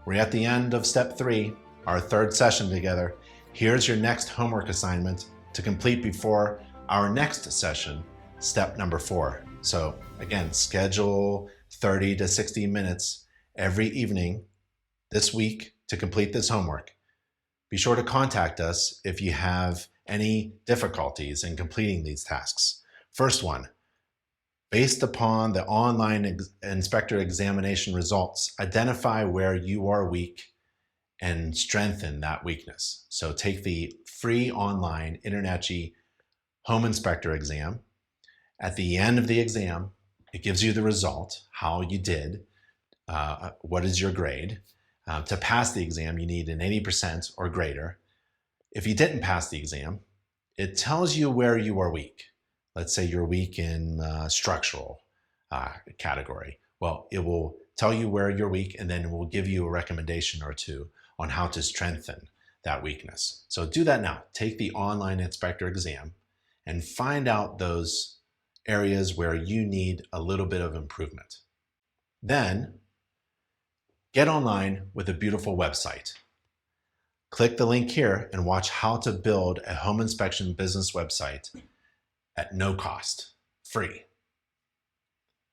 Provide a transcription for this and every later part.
We're at the end of step 3, our third session together. Here's your next homework assignment to complete before our next session, step number 4. So again, schedule 30 to 60 minutes every evening this week to complete this homework. Be sure to contact us if you have any difficulties in completing these tasks. First one, based upon the online inspector examination results, identify where you are weak and strengthen that weakness. So take the free online Internachi home inspector exam. At the end of the exam, it gives you the result, how you did, what is your grade. To pass the exam, you need an 80% or greater. If you didn't pass the exam, it tells you where you are weak. Let's say you're weak in structural category. Well, it will tell you where you're weak, and then it will give you a recommendation or two on how to strengthen that weakness. So do that now. Take the online inspector exam and find out those areas where you need a little bit of improvement. Then get online with a beautiful website. Click the link here and watch how to build a home inspection business website at no cost, free.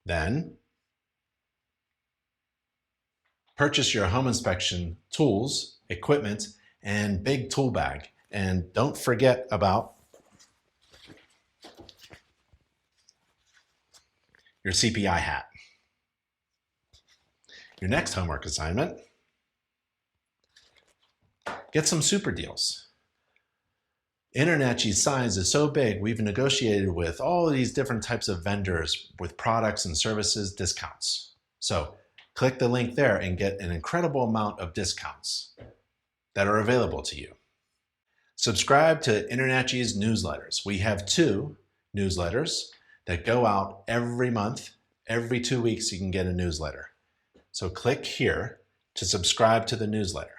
Then purchase your home inspection tools, equipment, and big tool bag. And don't forget about your CPI hat. Your next homework assignment, get some super deals. Internachi's size is so big, we've negotiated with all of these different types of vendors with products and services discounts. So click the link there and get an incredible amount of discounts that are available to you. Subscribe to Internachi's newsletters. We have 2 newsletters that go out every month. Every 2 weeks you can get a newsletter. So click here to subscribe to the newsletter.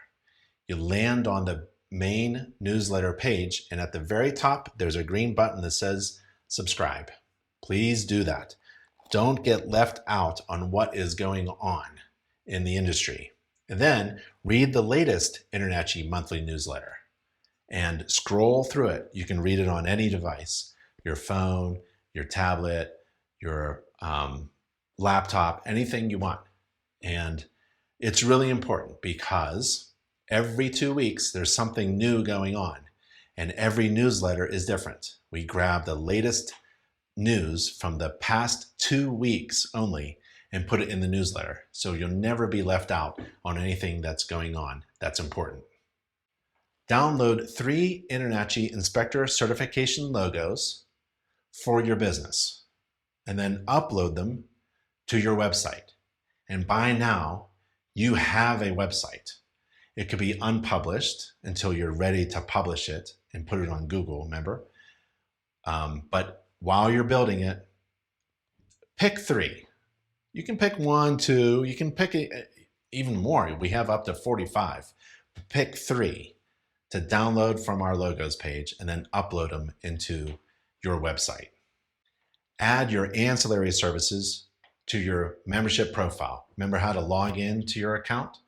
You land on the main newsletter page, and at the very top, there's a green button that says subscribe. Please do that. Don't get left out on what is going on in the industry. And then read the latest Internachi monthly newsletter and scroll through it. You can read it on any device, your phone, your tablet, your laptop, anything you want. And it's really important because every 2 weeks, there's something new going on, and every newsletter is different. We grab the latest news from the past 2 weeks only and put it in the newsletter, so you'll never be left out on anything that's going on that's important. Download 3 Internachi Inspector Certification logos for your business, and then upload them to your website. And by now, you have a website. It could be unpublished until you're ready to publish it and put it on Google, remember? But while you're building it, pick 3. You can pick 1, 2, you can pick even more. We have up to 45. Pick 3 to download from our logos page and then upload them into your website. Add your ancillary services to your membership profile. Remember how to log in to your account?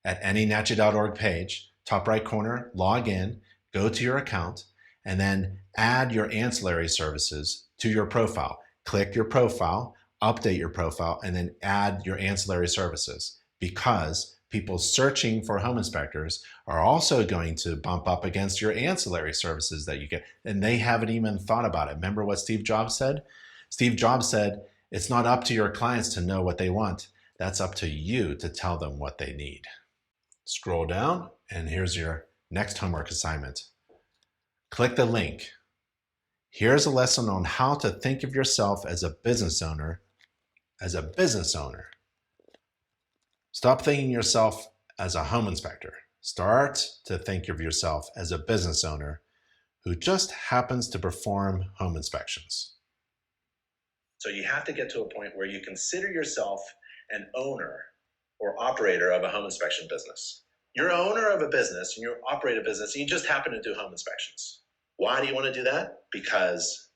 At anynachi.org page, top right corner, log in, go to your account, and then add your ancillary services to your profile. Click your profile, update your profile, and then add your ancillary services, because people searching for home inspectors are also going to bump up against your ancillary services that you get, and they haven't even thought about it. Remember what Steve Jobs said? Steve Jobs said, it's not up to your clients to know what they want. That's up to you to tell them what they need. Scroll down, and here's your next homework assignment. Click the link. Here's a lesson on how to think of yourself as a business owner. Stop thinking yourself as a home inspector. Start to think of yourself as a business owner who just happens to perform home inspections. So you have to get to a point where you consider yourself an owner or operator of a home inspection business. You're an owner of a business and you operate a business and you just happen to do home inspections. Why do you want to do that? Because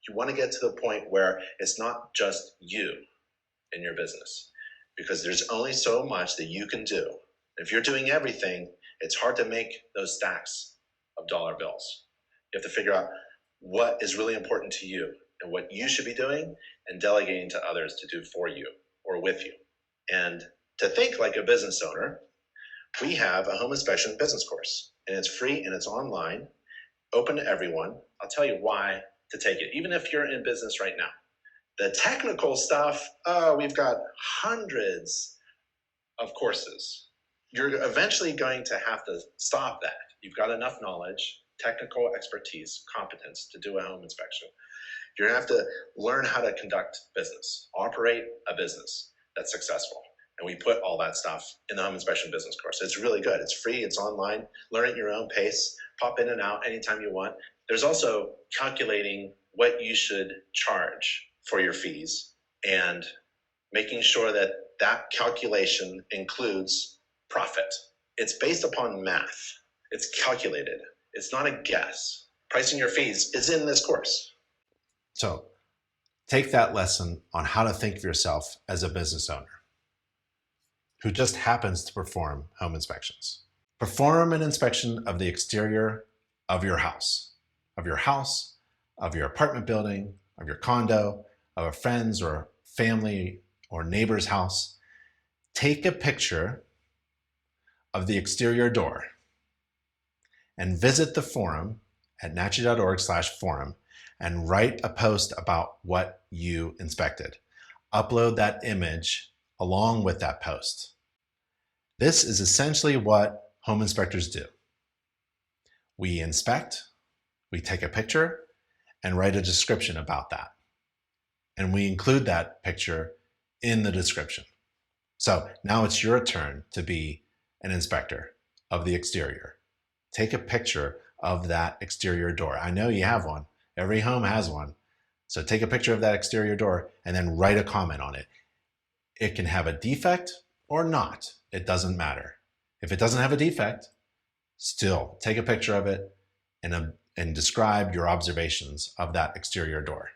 you want to get to the point where it's not just you in your business, because there's only so much that you can do If you're doing everything, it's hard to make those stacks of dollar bills. You have to figure out what is really important to you and what you should be doing and delegating to others to do for you or with you. And to think like a business owner, we have a home inspection business course, and it's free and it's online, open to everyone. I'll tell you why to take it, even if you're in business right now. The technical stuff, we've got hundreds of courses. You're eventually going to have to stop that. You've got enough knowledge, technical expertise, competence to do a home inspection. You're gonna have to learn how to conduct business, operate a business that's successful. And we put all that stuff in the home inspection business course. It's really good. It's free, it's online, learn at your own pace, pop in and out anytime you want. There's also calculating what you should charge for your fees and making sure that that calculation includes profit. It's based upon math. It's calculated. It's not a guess. Pricing your fees is in this course. So take that lesson on how to think of yourself as a business owner who just happens to perform home inspections. Perform an inspection of the exterior of your house, of your apartment building, of your condo, of a friend's or family or neighbor's house. Take a picture of the exterior door and visit the forum at nachi.org/forum and write a post about what you inspected. Upload that image along with that post. This is essentially what home inspectors do. We inspect, we take a picture, and write a description about that. And we include that picture in the description. So now it's your turn to be an inspector of the exterior. Take a picture of that exterior door. I know you have one. Every home has one. So take a picture of that exterior door and then write a comment on it. It can have a defect or not. It doesn't matter. If it doesn't have a defect, still take a picture of it and describe your observations of that exterior door.